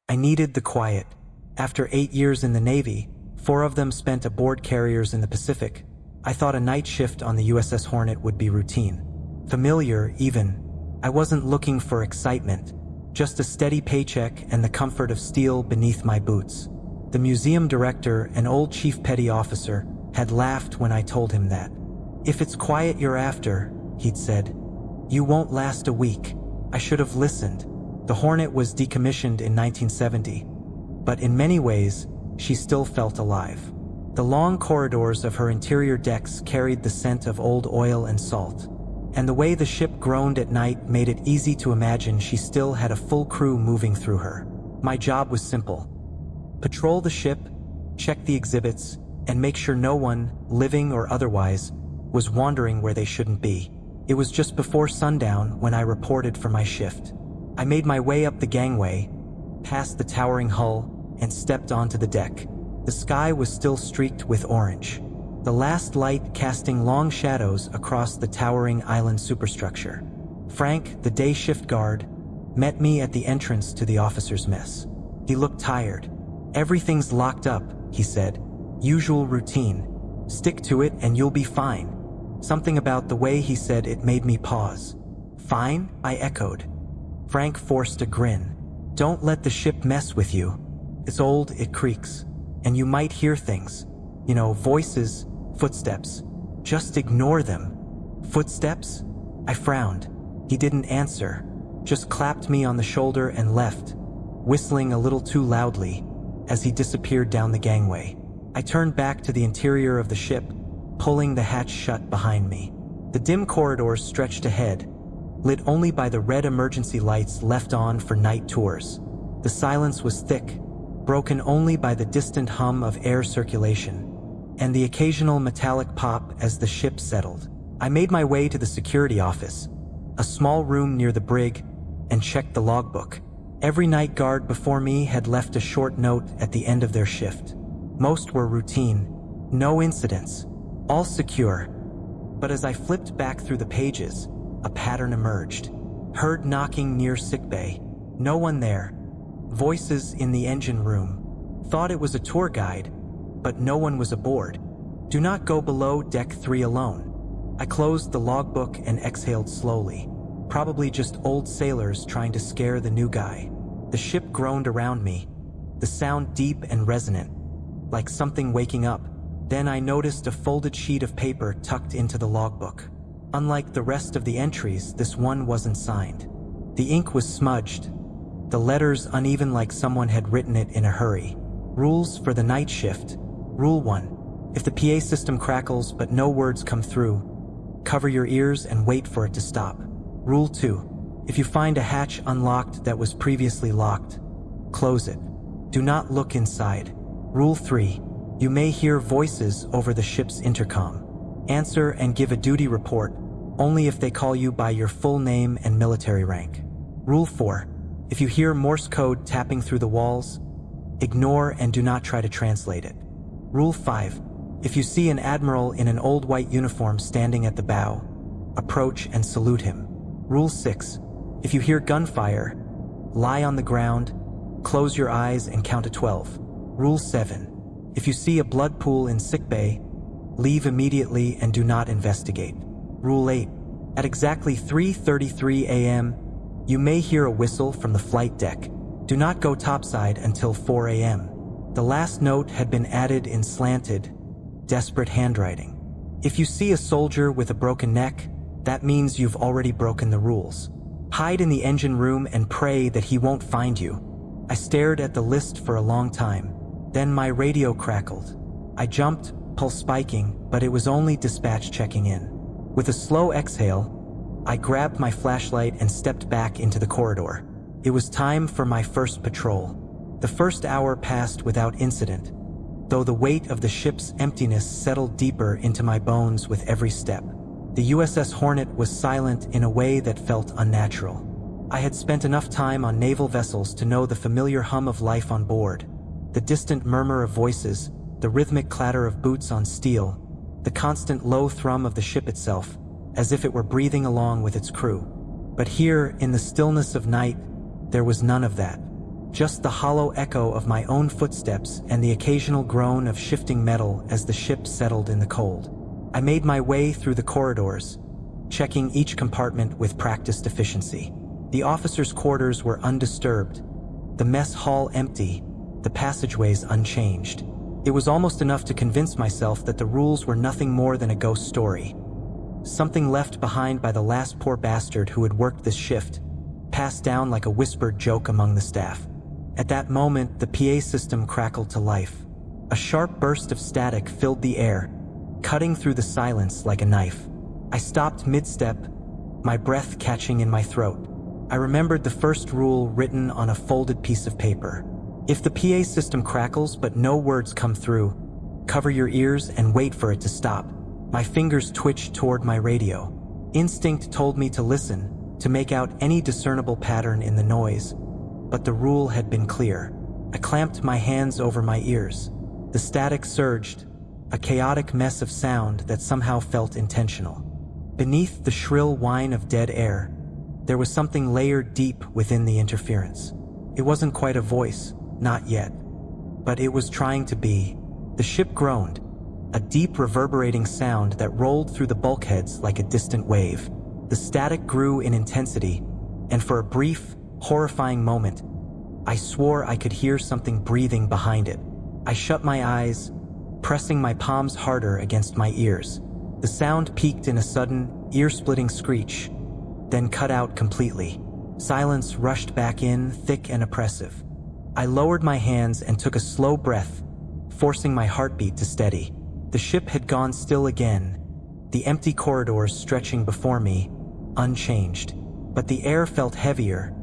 I needed the quiet. After 8 years in the Navy, 4 of them spent aboard carriers in the Pacific, I thought a night shift on the USS Hornet would be routine. Familiar, even. I wasn't looking for excitement, just a steady paycheck and the comfort of steel beneath my boots. The museum director, an old chief petty officer, had laughed when I told him that. "If it's quiet you're after," he'd said, "you won't last a week." I should have listened. The Hornet was decommissioned in 1970, but in many ways, she still felt alive. The long corridors of her interior decks carried the scent of old oil and salt, and the way the ship groaned at night made it easy to imagine she still had a full crew moving through her. My job was simple: patrol the ship, check the exhibits, and make sure no one, living or otherwise, was wandering where they shouldn't be. It was just before sundown when I reported for my shift. I made my way up the gangway, past the towering hull, and stepped onto the deck. The sky was still streaked with orange, the last light casting long shadows across the towering island superstructure. Frank, the day shift guard, met me at the entrance to the officers' mess. He looked tired. "Everything's locked up," he said. "Usual routine. Stick to it and you'll be fine." Something about the way he said it made me pause. "Fine?" I echoed. Frank forced a grin. "Don't let the ship mess with you. It's old, it creaks. And you might hear things. You know, voices, footsteps. Just ignore them." "Footsteps?" I frowned. He didn't answer, just clapped me on the shoulder and left, whistling a little too loudly as he disappeared down the gangway. I turned back to the interior of the ship, pulling the hatch shut behind me. The dim corridors stretched ahead, lit only by the red emergency lights left on for night tours. The silence was thick, broken only by the distant hum of air circulation, and the occasional metallic pop as the ship settled. I made my way to the security office, a small room near the brig, and checked the logbook. Every night guard before me had left a short note at the end of their shift. Most were routine, no incidents, all secure. But as I flipped back through the pages, a pattern emerged. Heard knocking near sickbay. No one there. Voices in the engine room. Thought it was a tour guide, but no one was aboard. "Do not go below deck 3 alone." I closed the logbook and exhaled slowly. Probably just old sailors trying to scare the new guy. The ship groaned around me, the sound deep and resonant, like something waking up. Then I noticed a folded sheet of paper tucked into the logbook. Unlike the rest of the entries, this one wasn't signed. The ink was smudged, the letters uneven like someone had written it in a hurry. Rules for the night shift. Rule 1. If the PA system crackles but no words come through, cover your ears and wait for it to stop. Rule 2. If you find a hatch unlocked that was previously locked, close it. Do not look inside. Rule 3. You may hear voices over the ship's intercom. Answer and give a duty report only if they call you by your full name and military rank. Rule 4. If you hear Morse code tapping through the walls, ignore and do not try to translate it. Rule 5. If you see an admiral in an old white uniform standing at the bow, approach and salute him. Rule 6. If you hear gunfire, lie on the ground, close your eyes and count to 12. Rule 7. If you see a blood pool in sickbay, leave immediately and do not investigate. Rule 8. At exactly 3:33 a.m., you may hear a whistle from the flight deck. Do not go topside until 4 a.m. The last note had been added in slanted, desperate handwriting. If you see a soldier with a broken neck, that means you've already broken the rules. Hide in the engine room and pray that he won't find you. I stared at the list for a long time. Then my radio crackled. I jumped, pulse spiking, but it was only dispatch checking in. With a slow exhale, I grabbed my flashlight and stepped back into the corridor. It was time for my first patrol. The first hour passed without incident, though the weight of the ship's emptiness settled deeper into my bones with every step. The USS Hornet was silent in a way that felt unnatural. I had spent enough time on naval vessels to know the familiar hum of life on board, the distant murmur of voices, the rhythmic clatter of boots on steel, the constant low thrum of the ship itself, as if it were breathing along with its crew. But here, in the stillness of night, there was none of that. just the hollow echo of my own footsteps and the occasional groan of shifting metal as the ship settled in the cold. I made my way through the corridors, checking each compartment with practiced efficiency. The officers' quarters were undisturbed, the mess hall empty, the passageways unchanged. It was almost enough to convince myself that the rules were nothing more than a ghost story. Something left behind by the last poor bastard who had worked this shift, passed down like a whispered joke among the staff. At that moment, the PA system crackled to life. A sharp burst of static filled the air, cutting through the silence like a knife. I stopped mid-step, my breath catching in my throat. I remembered the first rule written on a folded piece of paper. If the PA system crackles but no words come through, cover your ears and wait for it to stop. My fingers twitched toward my radio. Instinct told me to listen, to make out any discernible pattern in the noise, but the rule had been clear. I clamped my hands over my ears. The static surged, a chaotic mess of sound that somehow felt intentional. Beneath the shrill whine of dead air, there was something layered deep within the interference. It wasn't quite a voice, not yet, but it was trying to be. The ship groaned, a deep reverberating sound that rolled through the bulkheads like a distant wave. The static grew in intensity, and for a brief, horrifying moment, I swore I could hear something breathing behind it. I shut my eyes, pressing my palms harder against my ears. The sound peaked in a sudden, ear-splitting screech, then cut out completely. Silence rushed back in, thick and oppressive. I lowered my hands and took a slow breath, forcing my heartbeat to steady. The ship had gone still again, the empty corridors stretching before me, unchanged. But the air felt heavier,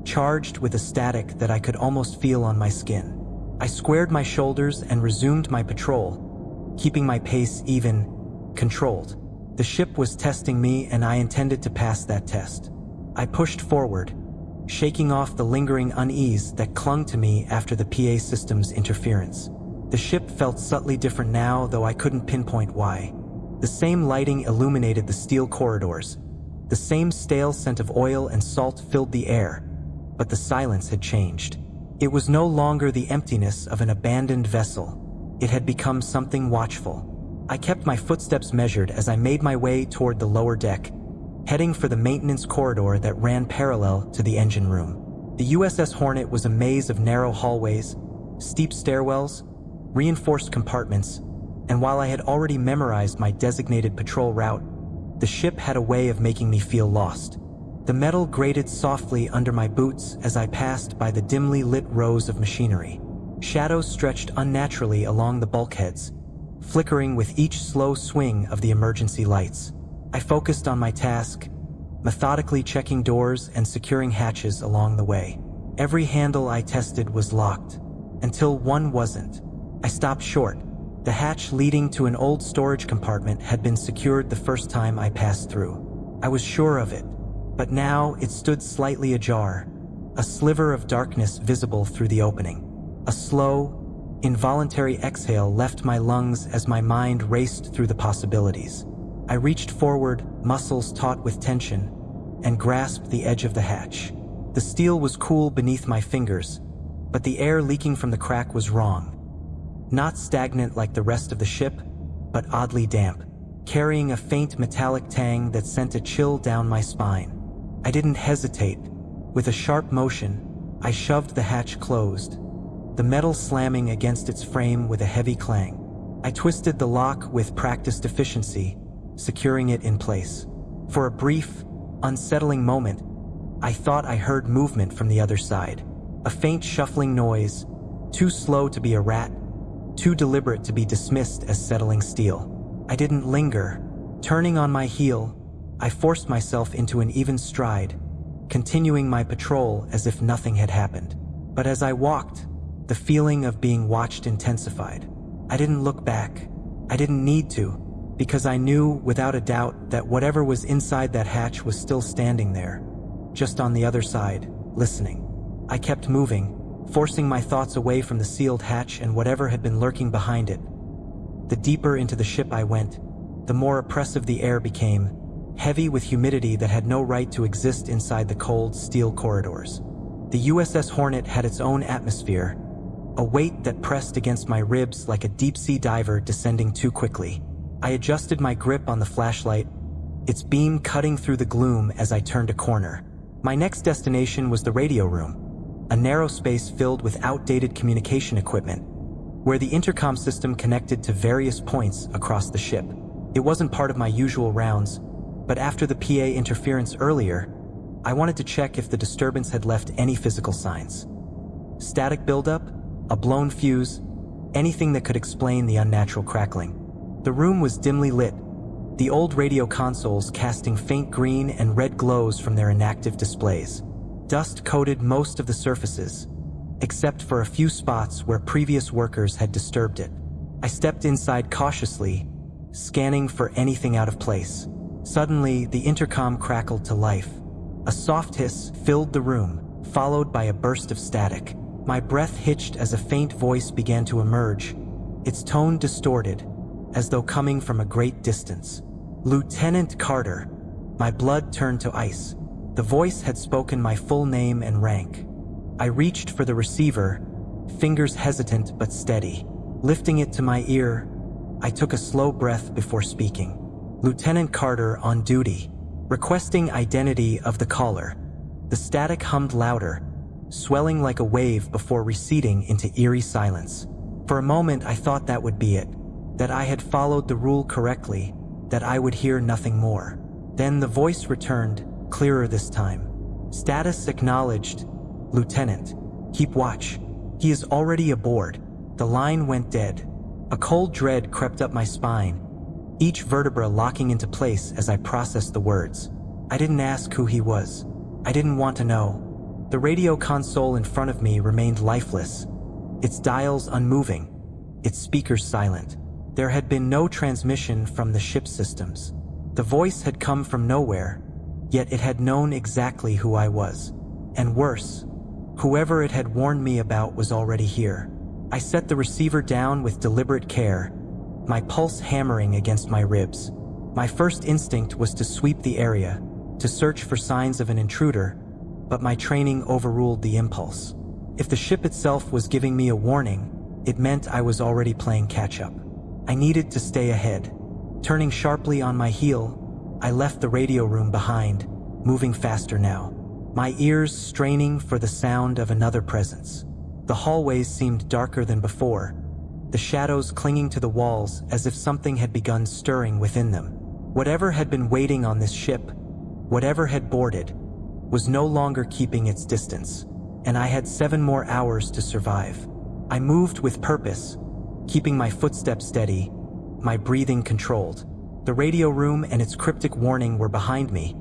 charged with a static that I could almost feel on my skin. I squared my shoulders and resumed my patrol, keeping my pace even, controlled. The ship was testing me, and I intended to pass that test. I pushed forward, shaking off the lingering unease that clung to me after the PA system's interference. The ship felt subtly different now, though I couldn't pinpoint why. The same lighting illuminated the steel corridors. The same stale scent of oil and salt filled the air, but the silence had changed. It was no longer the emptiness of an abandoned vessel. It had become something watchful. I kept my footsteps measured as I made my way toward the lower deck, heading for the maintenance corridor that ran parallel to the engine room. The USS Hornet was a maze of narrow hallways, steep stairwells, reinforced compartments, and while I had already memorized my designated patrol route, the ship had a way of making me feel lost. The metal grated softly under my boots as I passed by the dimly lit rows of machinery. Shadows stretched unnaturally along the bulkheads, flickering with each slow swing of the emergency lights. I focused on my task, methodically checking doors and securing hatches along the way. Every handle I tested was locked, until one wasn't. I stopped short. The hatch leading to an old storage compartment had been secured the first time I passed through. I was sure of it, but now it stood slightly ajar, a sliver of darkness visible through the opening. A slow, involuntary exhale left my lungs as my mind raced through the possibilities. I reached forward, muscles taut with tension, and grasped the edge of the hatch. The steel was cool beneath my fingers, but the air leaking from the crack was wrong. Not stagnant like the rest of the ship, but oddly damp, carrying a faint metallic tang that sent a chill down my spine. I didn't hesitate. With a sharp motion, I shoved the hatch closed, the metal slamming against its frame with a heavy clang. I twisted the lock with practiced efficiency, securing it in place. For a brief, unsettling moment, I thought I heard movement from the other side. A faint shuffling noise, too slow to be a rat, too deliberate to be dismissed as settling steel. I didn't linger. Turning on my heel, I forced myself into an even stride, continuing my patrol as if nothing had happened. But as I walked, the feeling of being watched intensified. I didn't look back. I didn't need to, because I knew without a doubt that whatever was inside that hatch was still standing there, just on the other side, listening. I kept moving, forcing my thoughts away from the sealed hatch and whatever had been lurking behind it. The deeper into the ship I went, the more oppressive the air became, heavy with humidity that had no right to exist inside the cold steel corridors. The USS Hornet had its own atmosphere, a weight that pressed against my ribs like a deep-sea diver descending too quickly. I adjusted my grip on the flashlight, its beam cutting through the gloom as I turned a corner. My next destination was the radio room, a narrow space filled with outdated communication equipment, where the intercom system connected to various points across the ship. It wasn't part of my usual rounds, but after the PA interference earlier, I wanted to check if the disturbance had left any physical signs. Static buildup, a blown fuse, anything that could explain the unnatural crackling. The room was dimly lit, the old radio consoles casting faint green and red glows from their inactive displays. Dust coated most of the surfaces, except for a few spots where previous workers had disturbed it. I stepped inside cautiously, scanning for anything out of place. Suddenly, the intercom crackled to life. A soft hiss filled the room, followed by a burst of static. My breath hitched as a faint voice began to emerge, its tone distorted, as though coming from a great distance. "Lieutenant Carter." My blood turned to ice. The voice had spoken my full name and rank. I reached for the receiver, fingers hesitant but steady. Lifting it to my ear, I took a slow breath before speaking. "Lieutenant Carter on duty. Requesting identity of the caller." The static hummed louder, swelling like a wave before receding into eerie silence. For a moment I thought that would be it, that I had followed the rule correctly, that I would hear nothing more. Then the voice returned, clearer this time. "Status acknowledged, Lieutenant. Keep watch. He is already aboard." The line went dead. A cold dread crept up my spine, each vertebra locking into place as I processed the words. I didn't ask who he was. I didn't want to know. The radio console in front of me remained lifeless, its dials unmoving, its speakers silent. There had been no transmission from the ship's systems. The voice had come from nowhere, yet it had known exactly who I was. And worse, whoever it had warned me about was already here. I set the receiver down with deliberate care, my pulse hammering against my ribs. My first instinct was to sweep the area, to search for signs of an intruder, but my training overruled the impulse. If the ship itself was giving me a warning, it meant I was already playing catch-up. I needed to stay ahead. Turning sharply on my heel, I left the radio room behind, moving faster now, my ears straining for the sound of another presence. The hallways seemed darker than before, the shadows clinging to the walls as if something had begun stirring within them. Whatever had been waiting on this ship, whatever had boarded, was no longer keeping its distance, and I had 7 more hours to survive. I moved with purpose, keeping my footsteps steady, my breathing controlled. The radio room and its cryptic warning were behind me,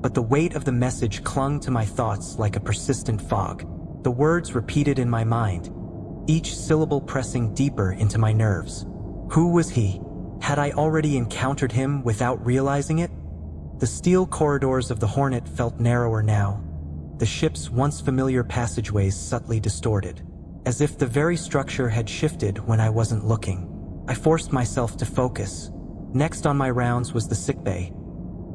but the weight of the message clung to my thoughts like a persistent fog. The words repeated in my mind, each syllable pressing deeper into my nerves. Who was he? Had I already encountered him without realizing it? The steel corridors of the Hornet felt narrower now, the ship's once familiar passageways subtly distorted, as if the very structure had shifted when I wasn't looking. I forced myself to focus. Next on my rounds was the sickbay,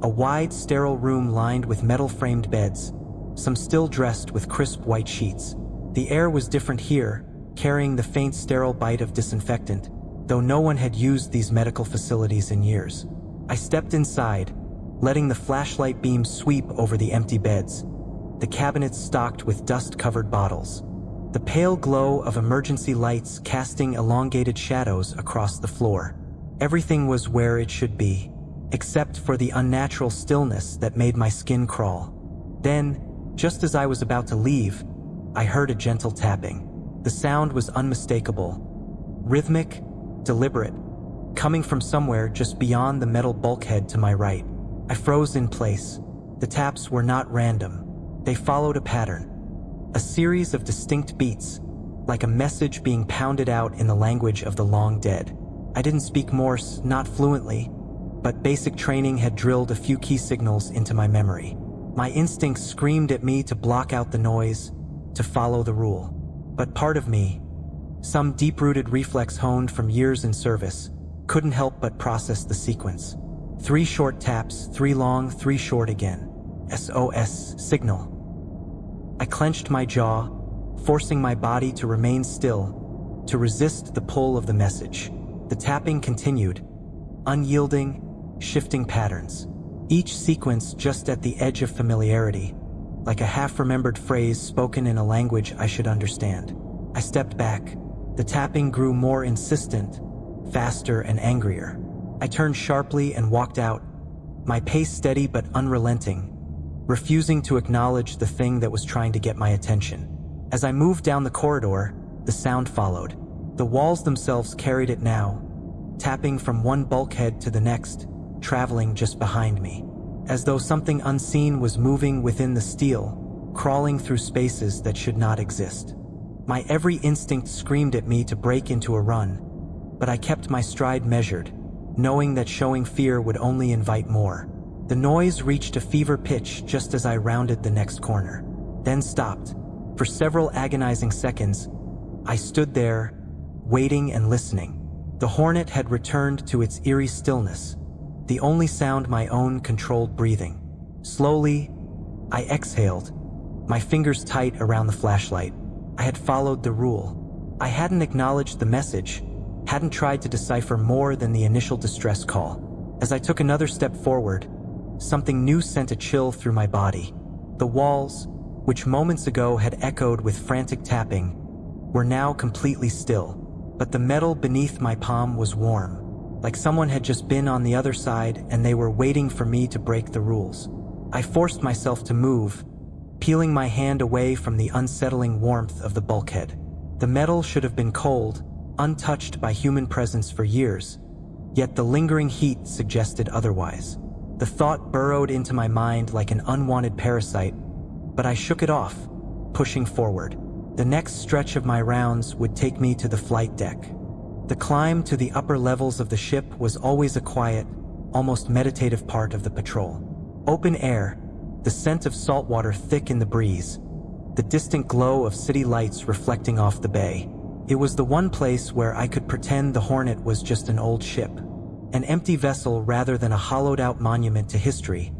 a wide, sterile room lined with metal-framed beds, some still dressed with crisp white sheets. The air was different here, carrying the faint sterile bite of disinfectant, though no one had used these medical facilities in years. I stepped inside, letting the flashlight beam sweep over the empty beds, the cabinets stocked with dust-covered bottles, the pale glow of emergency lights casting elongated shadows across the floor. Everything was where it should be, except for the unnatural stillness that made my skin crawl. Then, just as I was about to leave, I heard a gentle tapping. The sound was unmistakable, rhythmic, deliberate, coming from somewhere just beyond the metal bulkhead to my right. I froze in place. The taps were not random. They followed a pattern, a series of distinct beats, like a message being pounded out in the language of the long dead. I didn't speak Morse, not fluently, but basic training had drilled a few key signals into my memory. My instincts screamed at me to block out the noise, to follow the rule. But part of me, some deep-rooted reflex honed from years in service, couldn't help but process the sequence. 3 short taps, 3 long, 3 short again. SOS signal. I clenched my jaw, forcing my body to remain still, to resist the pull of the message. The tapping continued, unyielding, shifting patterns, each sequence just at the edge of familiarity, like a half-remembered phrase spoken in a language I should understand. I stepped back. The tapping grew more insistent, faster and angrier. I turned sharply and walked out, my pace steady but unrelenting, refusing to acknowledge the thing that was trying to get my attention. As I moved down the corridor, the sound followed. The walls themselves carried it now, tapping from one bulkhead to the next, traveling just behind me, as though something unseen was moving within the steel, crawling through spaces that should not exist. My every instinct screamed at me to break into a run, but I kept my stride measured, knowing that showing fear would only invite more. The noise reached a fever pitch just as I rounded the next corner, then stopped. For several agonizing seconds, I stood there, waiting and listening. The Hornet had returned to its eerie stillness, the only sound my own controlled breathing. Slowly, I exhaled, my fingers tight around the flashlight. I had followed the rule. I hadn't acknowledged the message, hadn't tried to decipher more than the initial distress call. As I took another step forward, something new sent a chill through my body. The walls, which moments ago had echoed with frantic tapping, were now completely still, but the metal beneath my palm was warm, like someone had just been on the other side and they were waiting for me to break the rules. I forced myself to move, peeling my hand away from the unsettling warmth of the bulkhead. The metal should have been cold, untouched by human presence for years, yet the lingering heat suggested otherwise. The thought burrowed into my mind like an unwanted parasite, but I shook it off, pushing forward. The next stretch of my rounds would take me to the flight deck. The climb to the upper levels of the ship was always a quiet, almost meditative part of the patrol. Open air, the scent of salt water thick in the breeze, the distant glow of city lights reflecting off the bay. It was the one place where I could pretend the Hornet was just an old ship, an empty vessel rather than a hollowed-out monument to history,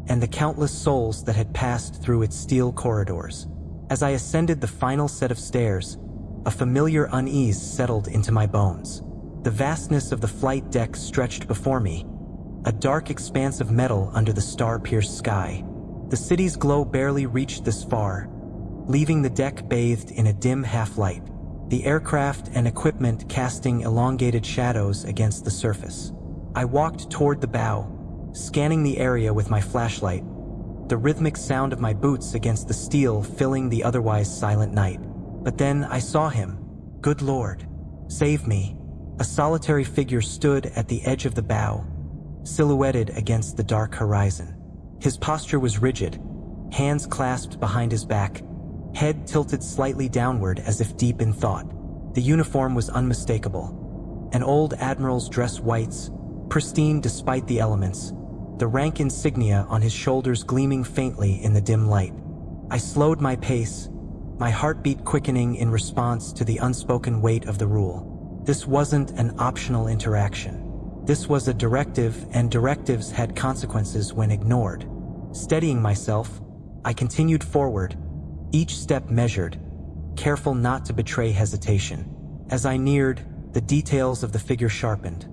and the countless souls that had passed through its steel corridors. As I ascended the final set of stairs, a familiar unease settled into my bones. The vastness of the flight deck stretched before me, a dark expanse of metal under the star-pierced sky. The city's glow barely reached this far, leaving the deck bathed in a dim half-light, the aircraft and equipment casting elongated shadows against the surface. I walked toward the bow, scanning the area with my flashlight, the rhythmic sound of my boots against the steel filling the otherwise silent night. But then I saw him. Good Lord, save me. A solitary figure stood at the edge of the bow, silhouetted against the dark horizon. His posture was rigid, hands clasped behind his back, head tilted slightly downward as if deep in thought. The uniform was unmistakable. An old admiral's dress whites, pristine despite the elements, the rank insignia on his shoulders gleaming faintly in the dim light. I slowed my pace, my heartbeat quickening in response to the unspoken weight of the rule. This wasn't an optional interaction. This was a directive, and directives had consequences when ignored. Steadying myself, I continued forward, each step measured, careful not to betray hesitation. As I neared, the details of the figure sharpened.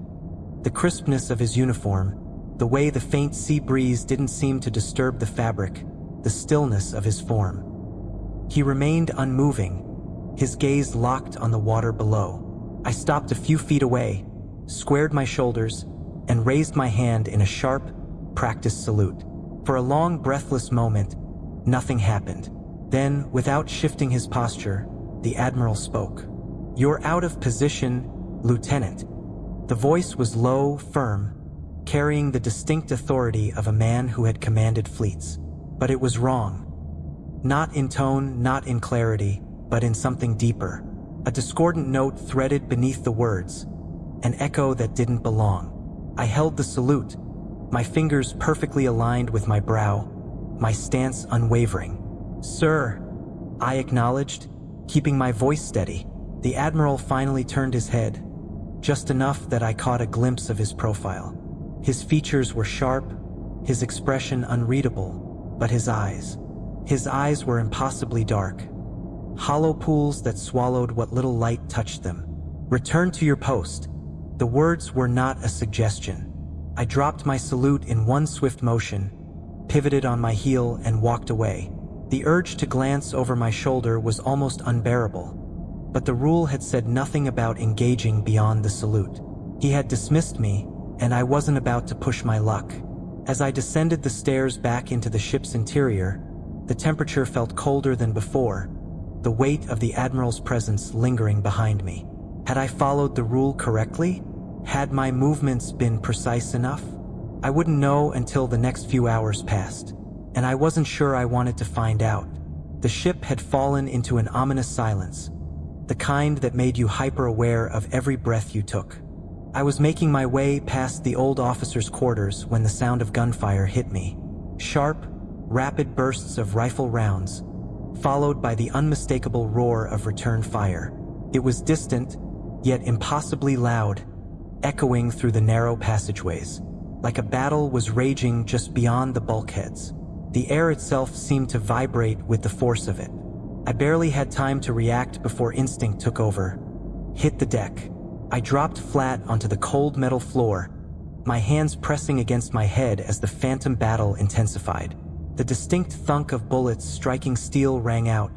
The crispness of his uniform, the way the faint sea breeze didn't seem to disturb the fabric, the stillness of his form. He remained unmoving, his gaze locked on the water below. I stopped a few feet away, squared my shoulders, and raised my hand in a sharp, practiced salute. For a long, breathless moment, nothing happened. Then, without shifting his posture, the Admiral spoke. "You're out of position, Lieutenant." The voice was low, firm, carrying the distinct authority of a man who had commanded fleets. But it was wrong. Not in tone, not in clarity, but in something deeper. A discordant note threaded beneath the words, an echo that didn't belong. I held the salute, my fingers perfectly aligned with my brow, my stance unwavering. "Sir," I acknowledged, keeping my voice steady. The Admiral finally turned his head, just enough that I caught a glimpse of his profile. His features were sharp, his expression unreadable, but his eyes, His eyes were impossibly dark, hollow pools that swallowed what little light touched them. "Return to your post." The words were not a suggestion. I dropped my salute in one swift motion, pivoted on my heel, and walked away. The urge to glance over my shoulder was almost unbearable, but the rule had said nothing about engaging beyond the salute. He had dismissed me, and I wasn't about to push my luck. As I descended the stairs back into the ship's interior, the temperature felt colder than before, the weight of the Admiral's presence lingering behind me. Had I followed the rule correctly? Had my movements been precise enough? I wouldn't know until the next few hours passed, and I wasn't sure I wanted to find out. The ship had fallen into an ominous silence, the kind that made you hyper-aware of every breath you took. I was making my way past the old officers' quarters when the sound of gunfire hit me. Sharp, rapid bursts of rifle rounds, followed by the unmistakable roar of return fire. It was distant, yet impossibly loud, echoing through the narrow passageways, like a battle was raging just beyond the bulkheads. The air itself seemed to vibrate with the force of it. I barely had time to react before instinct took over. Hit the deck. I dropped flat onto the cold metal floor, my hands pressing against my head as the phantom battle intensified. The distinct thunk of bullets striking steel rang out.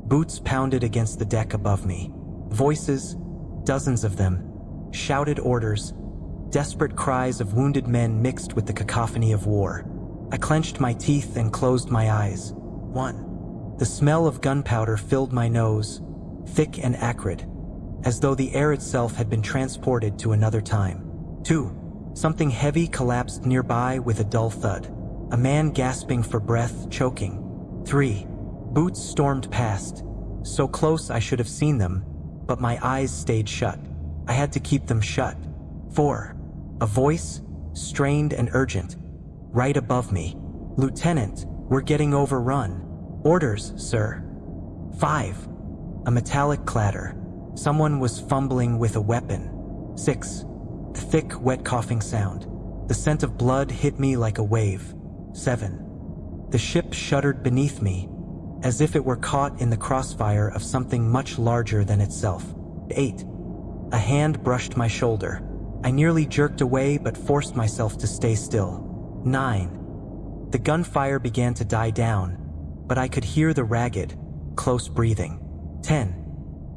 Boots pounded against the deck above me. Voices, dozens of them, shouted orders, desperate cries of wounded men mixed with the cacophony of war. I clenched my teeth and closed my eyes. 1. The smell of gunpowder filled my nose, thick and acrid, as though the air itself had been transported to another time. 2. Something heavy collapsed nearby with a dull thud. A man gasping for breath, choking. 3. Boots stormed past, so close I should have seen them, but my eyes stayed shut. I had to keep them shut. 4. A voice, strained and urgent, right above me. "Lieutenant, we're getting overrun." "Orders, sir." 5. A metallic clatter. Someone was fumbling with a weapon. 6. The thick, wet coughing sound. The scent of blood hit me like a wave. 7. The ship shuddered beneath me, as if it were caught in the crossfire of something much larger than itself. 8. A hand brushed my shoulder. I nearly jerked away but forced myself to stay still. 9. The gunfire began to die down, but I could hear the ragged, close breathing. 10.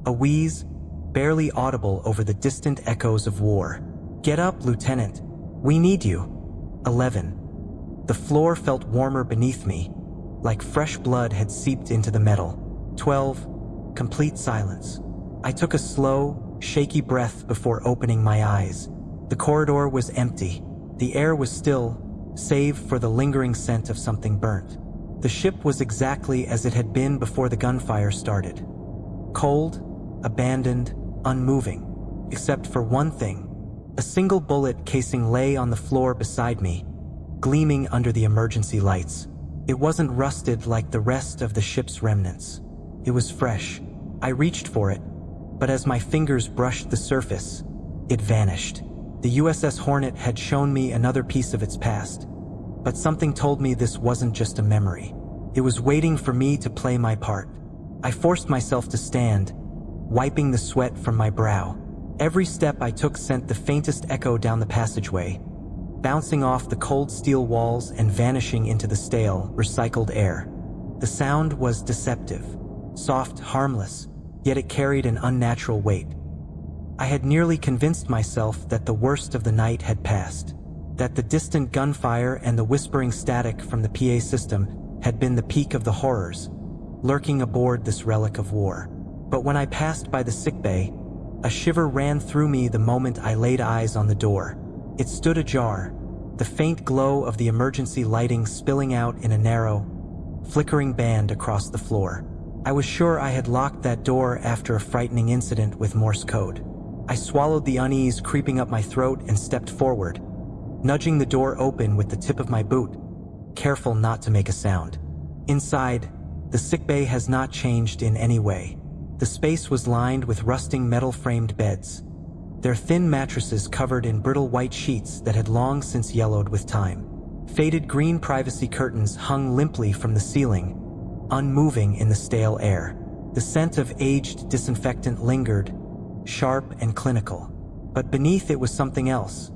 A wheeze, barely audible over the distant echoes of war. "Get up, Lieutenant. We need you." 11. The floor felt warmer beneath me, like fresh blood had seeped into the metal. 12. Complete silence. I took a slow, shaky breath before opening my eyes. The corridor was empty. The air was still, save for the lingering scent of something burnt. The ship was exactly as it had been before the gunfire started. Cold, abandoned, unmoving, except for one thing. A single bullet casing lay on the floor beside me, gleaming under the emergency lights. It wasn't rusted like the rest of the ship's remnants. It was fresh. I reached for it, but as my fingers brushed the surface, it vanished. The USS Hornet had shown me another piece of its past, but something told me this wasn't just a memory. It was waiting for me to play my part. I forced myself to stand, wiping the sweat from my brow. Every step I took sent the faintest echo down the passageway, bouncing off the cold steel walls and vanishing into the stale, recycled air. The sound was deceptive, soft, harmless, yet it carried an unnatural weight. I had nearly convinced myself that the worst of the night had passed, that the distant gunfire and the whispering static from the PA system had been the peak of the horrors, lurking aboard this relic of war. But when I passed by the sickbay, a shiver ran through me the moment I laid eyes on the door. It stood ajar, the faint glow of the emergency lighting spilling out in a narrow, flickering band across the floor. I was sure I had locked that door after a frightening incident with Morse code. I swallowed the unease creeping up my throat and stepped forward, nudging the door open with the tip of my boot, careful not to make a sound. Inside, the sickbay has not changed in any way. The space was lined with rusting metal-framed beds, their thin mattresses covered in brittle white sheets that had long since yellowed with time. Faded green privacy curtains hung limply from the ceiling, unmoving in the stale air. The scent of aged disinfectant lingered, sharp and clinical. But beneath it was something else,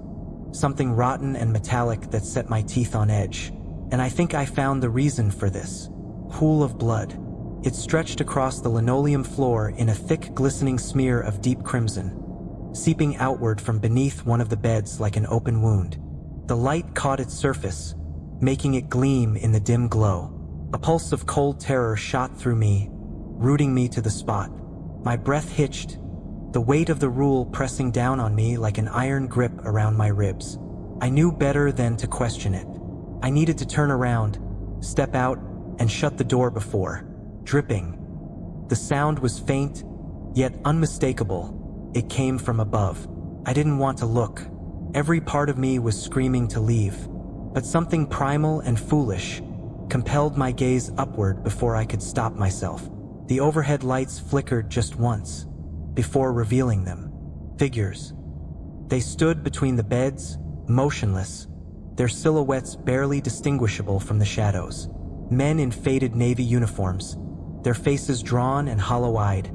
something rotten and metallic that set my teeth on edge. And I think I found the reason for this. Pool of blood. It stretched across the linoleum floor in a thick, glistening smear of deep crimson, seeping outward from beneath one of the beds like an open wound. The light caught its surface, making it gleam in the dim glow. A pulse of cold terror shot through me, rooting me to the spot. My breath hitched, the weight of the rule pressing down on me like an iron grip around my ribs. I knew better than to question it. I needed to turn around, step out, and shut the door before. Dripping. The sound was faint, yet unmistakable. It came from above. I didn't want to look. Every part of me was screaming to leave. But something primal and foolish compelled my gaze upward before I could stop myself. The overhead lights flickered just once, before revealing them. Figures. They stood between the beds, motionless, their silhouettes barely distinguishable from the shadows. Men in faded navy uniforms, their faces drawn and hollow-eyed,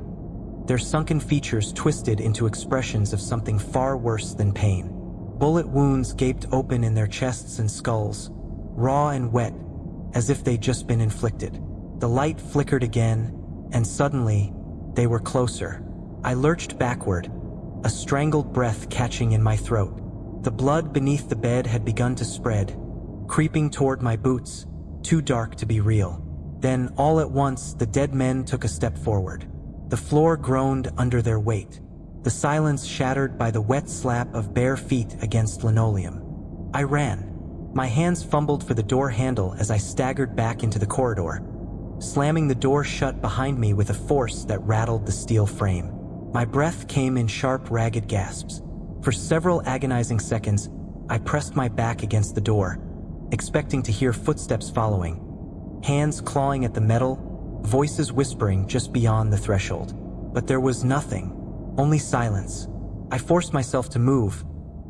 their sunken features twisted into expressions of something far worse than pain. Bullet wounds gaped open in their chests and skulls, raw and wet, as if they'd just been inflicted. The light flickered again, and suddenly, they were closer. I lurched backward, a strangled breath catching in my throat. The blood beneath the bed had begun to spread, creeping toward my boots, too dark to be real. Then, all at once, the dead men took a step forward. The floor groaned under their weight, the silence shattered by the wet slap of bare feet against linoleum. I ran. My hands fumbled for the door handle as I staggered back into the corridor, slamming the door shut behind me with a force that rattled the steel frame. My breath came in sharp, ragged gasps. For several agonizing seconds, I pressed my back against the door, expecting to hear footsteps following, hands clawing at the metal, voices whispering just beyond the threshold. But there was nothing, only silence. I forced myself to move,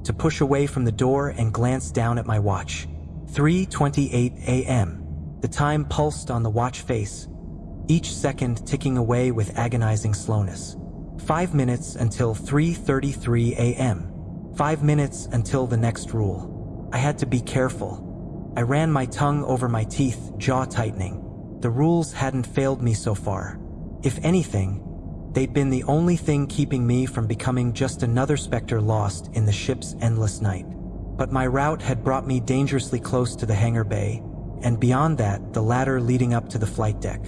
to push away from the door and glance down at my watch. 3:28 a.m. The time pulsed on the watch face, each second ticking away with agonizing slowness. 5 minutes until 3:33 a.m. 5 minutes until the next rule. I had to be careful. I ran my tongue over my teeth, jaw tightening. The rules hadn't failed me so far. If anything, they'd been the only thing keeping me from becoming just another specter lost in the ship's endless night. But my route had brought me dangerously close to the hangar bay, and beyond that, the ladder leading up to the flight deck.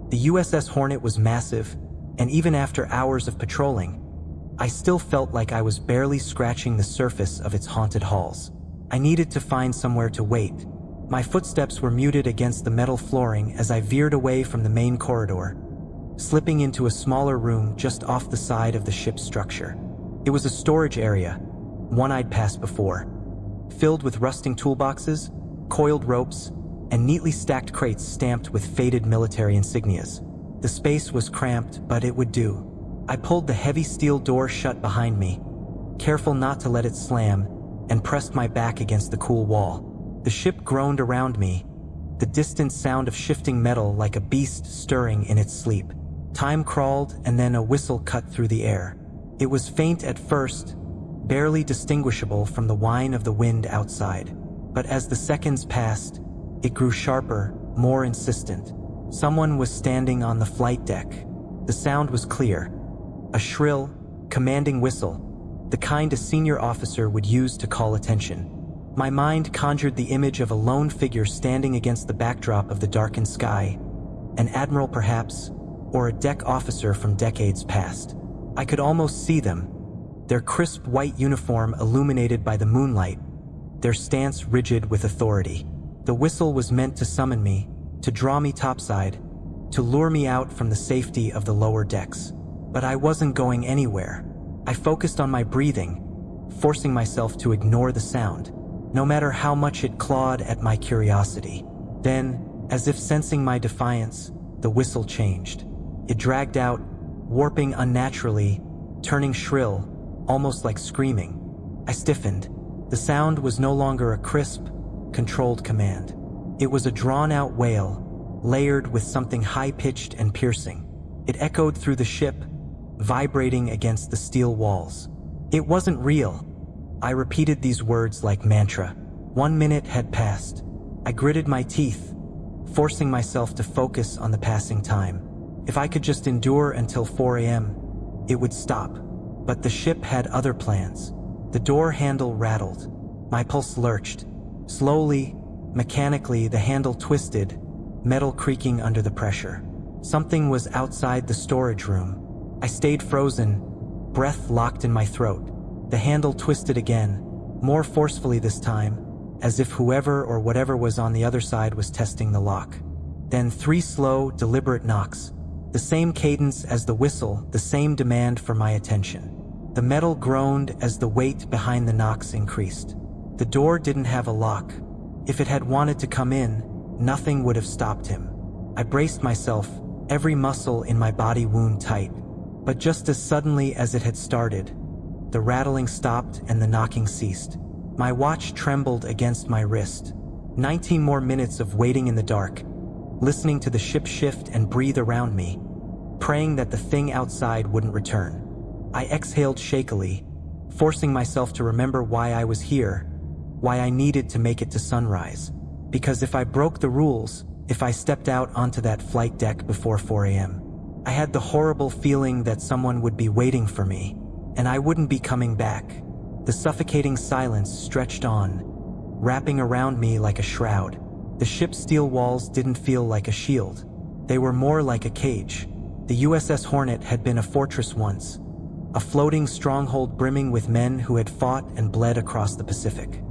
The USS Hornet was massive, and even after hours of patrolling, I still felt like I was barely scratching the surface of its haunted halls. I needed to find somewhere to wait. My footsteps were muted against the metal flooring as I veered away from the main corridor, slipping into a smaller room just off the side of the ship's structure. It was a storage area, one I'd passed before, filled with rusting toolboxes, coiled ropes, and neatly stacked crates stamped with faded military insignias. The space was cramped, but it would do. I pulled the heavy steel door shut behind me, careful not to let it slam, and pressed my back against the cool wall. The ship groaned around me, the distant sound of shifting metal like a beast stirring in its sleep. Time crawled, and then a whistle cut through the air. It was faint at first, barely distinguishable from the whine of the wind outside. But as the seconds passed, it grew sharper, more insistent. Someone was standing on the flight deck. The sound was clear. A shrill, commanding whistle, the kind a senior officer would use to call attention. My mind conjured the image of a lone figure standing against the backdrop of the darkened sky, an admiral perhaps, or a deck officer from decades past. I could almost see them, their crisp white uniform illuminated by the moonlight, their stance rigid with authority. The whistle was meant to summon me, to draw me topside, to lure me out from the safety of the lower decks. But I wasn't going anywhere. I focused on my breathing, forcing myself to ignore the sound, no matter how much it clawed at my curiosity. Then, as if sensing my defiance, the whistle changed. It dragged out, warping unnaturally, turning shrill, almost like screaming. I stiffened. The sound was no longer a crisp, controlled command. It was a drawn-out wail, layered with something high-pitched and piercing. It echoed through the ship, vibrating against the steel walls. It wasn't real. I repeated these words like mantra. 1 minute had passed. I gritted my teeth, forcing myself to focus on the passing time. If I could just endure until 4 a.m., it would stop. But the ship had other plans. The door handle rattled. My pulse lurched. Slowly, mechanically, the handle twisted, metal creaking under the pressure. Something was outside the storage room. I stayed frozen, breath locked in my throat. The handle twisted again, more forcefully this time, as if whoever or whatever was on the other side was testing the lock. Then 3 slow, deliberate knocks. The same cadence as the whistle, the same demand for my attention. The metal groaned as the weight behind the knocks increased. The door didn't have a lock. If it had wanted to come in, nothing would have stopped him. I braced myself, every muscle in my body wound tight. But just as suddenly as it had started, the rattling stopped and the knocking ceased. My watch trembled against my wrist. 19 more minutes of waiting in the dark, listening to the ship shift and breathe around me, praying that the thing outside wouldn't return. I exhaled shakily, forcing myself to remember why I was here, why I needed to make it to sunrise. Because if I broke the rules, if I stepped out onto that flight deck before 4 a.m., I had the horrible feeling that someone would be waiting for me, and I wouldn't be coming back. The suffocating silence stretched on, wrapping around me like a shroud. The ship's steel walls didn't feel like a shield. They were more like a cage. The USS Hornet had been a fortress once, a floating stronghold brimming with men who had fought and bled across the Pacific.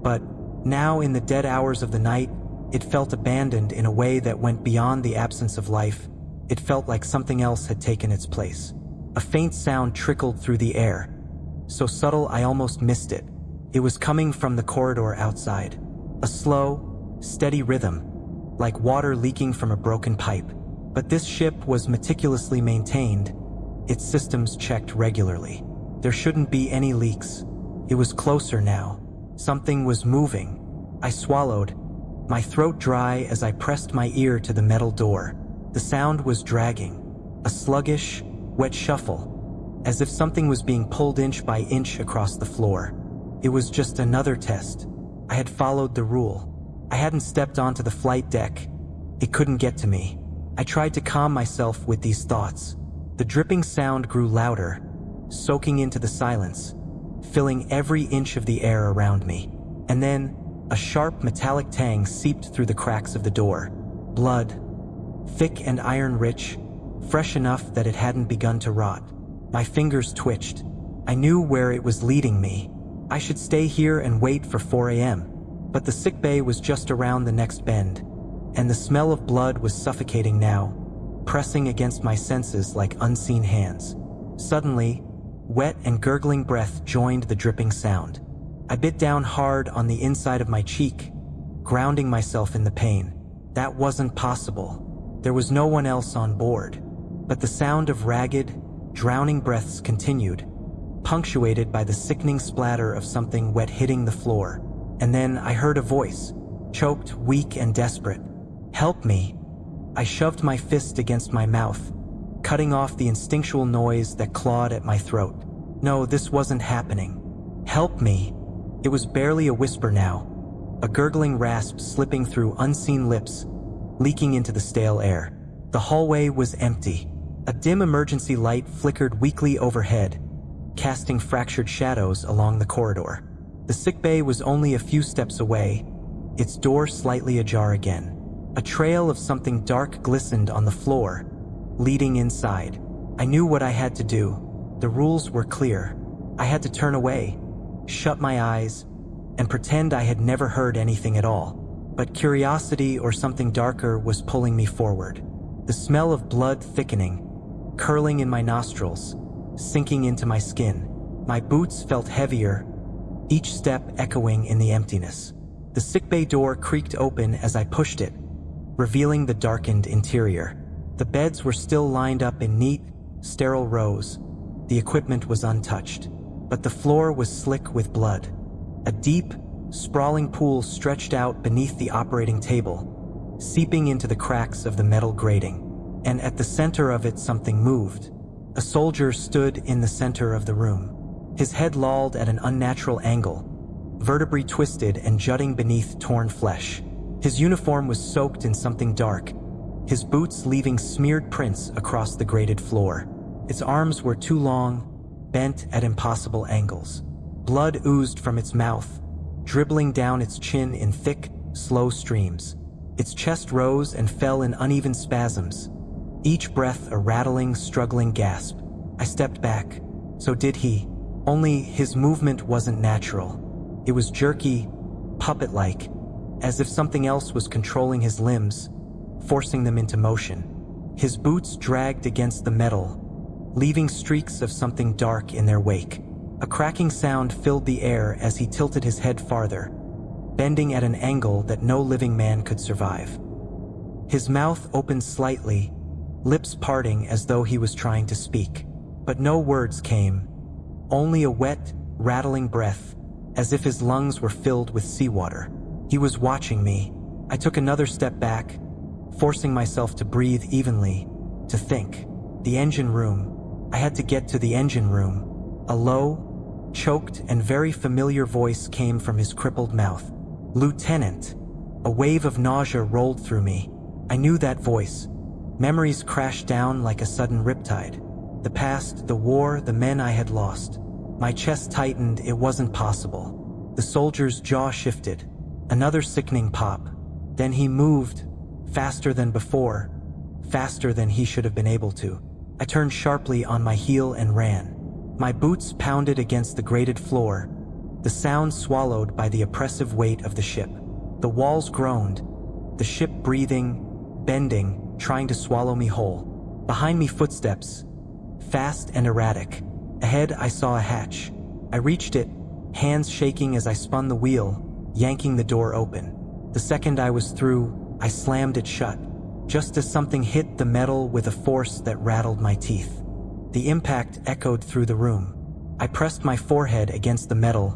But now, in the dead hours of the night, it felt abandoned in a way that went beyond the absence of life. It felt like something else had taken its place. A faint sound trickled through the air, so subtle I almost missed it. It was coming from the corridor outside. A slow, steady rhythm, like water leaking from a broken pipe. But this ship was meticulously maintained, its systems checked regularly. There shouldn't be any leaks. It was closer now. Something was moving. I swallowed, my throat dry as I pressed my ear to the metal door. The sound was dragging, a sluggish, wet shuffle, as if something was being pulled inch by inch across the floor. It was just another test. I had followed the rule. I hadn't stepped onto the flight deck. It couldn't get to me. I tried to calm myself with these thoughts. The dripping sound grew louder, soaking into the silence, filling every inch of the air around me. And then, a sharp metallic tang seeped through the cracks of the door. Blood, thick and iron-rich, fresh enough that it hadn't begun to rot. My fingers twitched. I knew where it was leading me. I should stay here and wait for 4 a.m. But the sickbay was just around the next bend, and the smell of blood was suffocating now, pressing against my senses like unseen hands. Suddenly, wet and gurgling breath joined the dripping sound. I bit down hard on the inside of my cheek, grounding myself in the pain. That wasn't possible. There was no one else on board. But the sound of ragged, drowning breaths continued, punctuated by the sickening splatter of something wet hitting the floor. And then I heard a voice, choked, weak, and desperate. "Help me." I shoved my fist against my mouth, cutting off the instinctual noise that clawed at my throat. No, this wasn't happening. "Help me." It was barely a whisper now, a gurgling rasp slipping through unseen lips, leaking into the stale air. The hallway was empty. A dim emergency light flickered weakly overhead, casting fractured shadows along the corridor. The sickbay was only a few steps away, its door slightly ajar again. A trail of something dark glistened on the floor, leading inside. I knew what I had to do. The rules were clear. I had to turn away, shut my eyes, and pretend I had never heard anything at all. But curiosity or something darker was pulling me forward. The smell of blood thickening, curling in my nostrils, sinking into my skin. My boots felt heavier, each step echoing in the emptiness. The sickbay door creaked open as I pushed it, revealing the darkened interior. The beds were still lined up in neat, sterile rows. The equipment was untouched, but the floor was slick with blood. A deep, sprawling pool stretched out beneath the operating table, seeping into the cracks of the metal grating. And at the center of it something moved. A soldier stood in the center of the room. His head lolled at an unnatural angle, vertebrae twisted and jutting beneath torn flesh. His uniform was soaked in something dark, his boots leaving smeared prints across the grated floor. Its arms were too long, bent at impossible angles. Blood oozed from its mouth, dribbling down its chin in thick, slow streams. Its chest rose and fell in uneven spasms, each breath a rattling, struggling gasp. I stepped back. So did he. Only his movement wasn't natural. It was jerky, puppet-like, as if something else was controlling his limbs, forcing them into motion. His boots dragged against the metal, leaving streaks of something dark in their wake. A cracking sound filled the air as he tilted his head farther, bending at an angle that no living man could survive. His mouth opened slightly, lips parting as though he was trying to speak. But no words came, only a wet, rattling breath, as if his lungs were filled with seawater. He was watching me. I took another step back, forcing myself to breathe evenly, to think. The engine room. I had to get to the engine room. A low, choked, and very familiar voice came from his crippled mouth. "Lieutenant." A wave of nausea rolled through me. I knew that voice. Memories crashed down like a sudden riptide. The past, the war, the men I had lost. My chest tightened. It wasn't possible. The soldier's jaw shifted. Another sickening pop. Then he moved, faster than before, faster than he should have been able to. I turned sharply on my heel and ran. My boots pounded against the grated floor, the sound swallowed by the oppressive weight of the ship. The walls groaned, the ship breathing, bending, trying to swallow me whole. Behind me, footsteps, fast and erratic. Ahead, I saw a hatch. I reached it, hands shaking as I spun the wheel, yanking the door open. The second I was through, I slammed it shut, just as something hit the metal with a force that rattled my teeth. The impact echoed through the room. I pressed my forehead against the metal,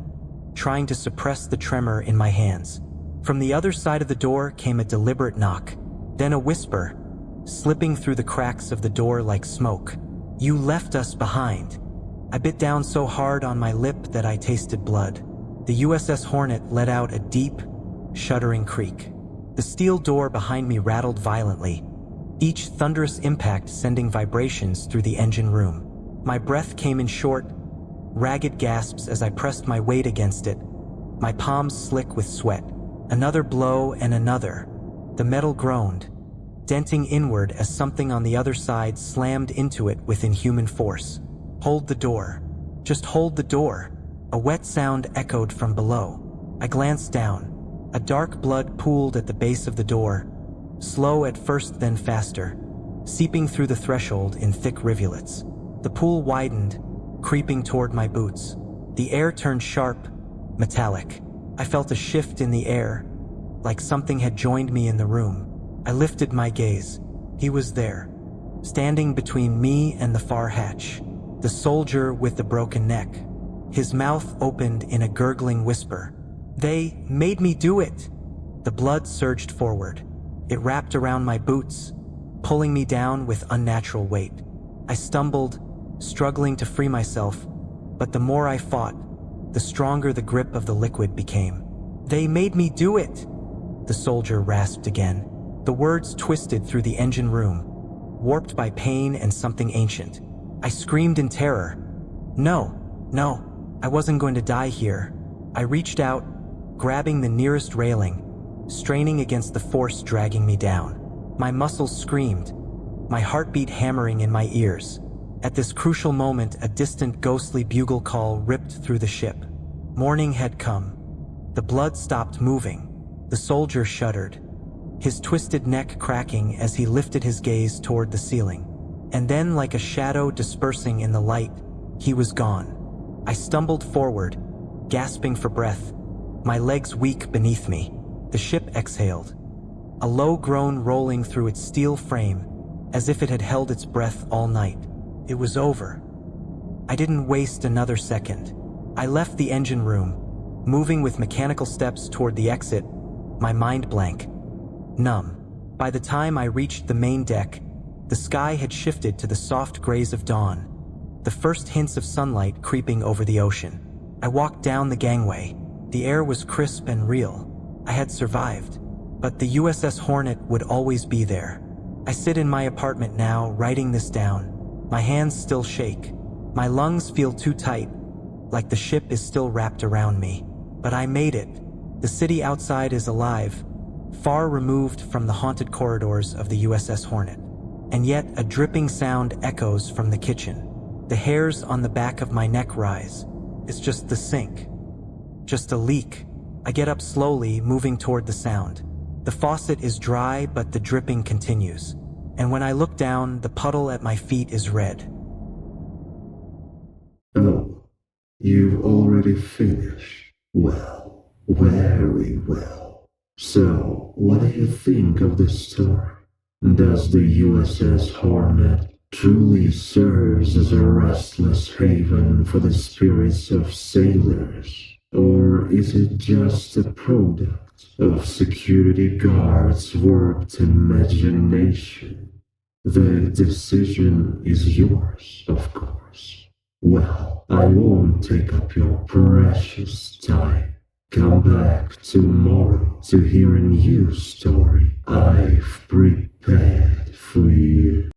trying to suppress the tremor in my hands. From the other side of the door came a deliberate knock, then a whisper, slipping through the cracks of the door like smoke. "You left us behind." I bit down so hard on my lip that I tasted blood. The USS Hornet let out a deep, shuddering creak. The steel door behind me rattled violently, each thunderous impact sending vibrations through the engine room. My breath came in short, ragged gasps as I pressed my weight against it, my palms slick with sweat. Another blow and another. The metal groaned, denting inward as something on the other side slammed into it with inhuman force. "Hold the door. Just hold the door." A wet sound echoed from below. I glanced down. A dark blood pooled at the base of the door, slow at first then faster, seeping through the threshold in thick rivulets. The pool widened, creeping toward my boots. The air turned sharp, metallic. I felt a shift in the air, like something had joined me in the room. I lifted my gaze. He was there, standing between me and the far hatch, the soldier with the broken neck. His mouth opened in a gurgling whisper. "They made me do it." The blood surged forward. It wrapped around my boots, pulling me down with unnatural weight. I stumbled, struggling to free myself, but the more I fought, the stronger the grip of the liquid became. "They made me do it," the soldier rasped again. The words twisted through the engine room, warped by pain and something ancient. I screamed in terror. No, I wasn't going to die here. I reached out, grabbing the nearest railing, straining against the force dragging me down. My muscles screamed, my heartbeat hammering in my ears. At this crucial moment, a distant ghostly bugle call ripped through the ship. Morning had come. The blood stopped moving. The soldier shuddered, his twisted neck cracking as he lifted his gaze toward the ceiling. And then, like a shadow dispersing in the light, he was gone. I stumbled forward, gasping for breath, my legs weak beneath me. The ship exhaled, a low groan rolling through its steel frame, as if it had held its breath all night. It was over. I didn't waste another second. I left the engine room, moving with mechanical steps toward the exit, my mind blank, numb. By the time I reached the main deck, the sky had shifted to the soft grays of dawn, the first hints of sunlight creeping over the ocean. I walked down the gangway. The air was crisp and real. I had survived, but the USS Hornet would always be there. I sit in my apartment now, writing this down. My hands still shake. My lungs feel too tight, like the ship is still wrapped around me. But I made it. The city outside is alive, far removed from the haunted corridors of the USS Hornet. And yet a dripping sound echoes from the kitchen. The hairs on the back of my neck rise. It's just the sink. Just a leak. I get up slowly, moving toward the sound. The faucet is dry, but the dripping continues. And when I look down, the puddle at my feet is red. Oh, you've already finished. Well, very well. So, what do you think of this story? Does the USS Hornet truly serves as a restless haven for the spirits of sailors? Or is it just a product of security guards' warped imagination? The decision is yours, of course. Well, I won't take up your precious time. Come back tomorrow to hear a new story I've prepared for you.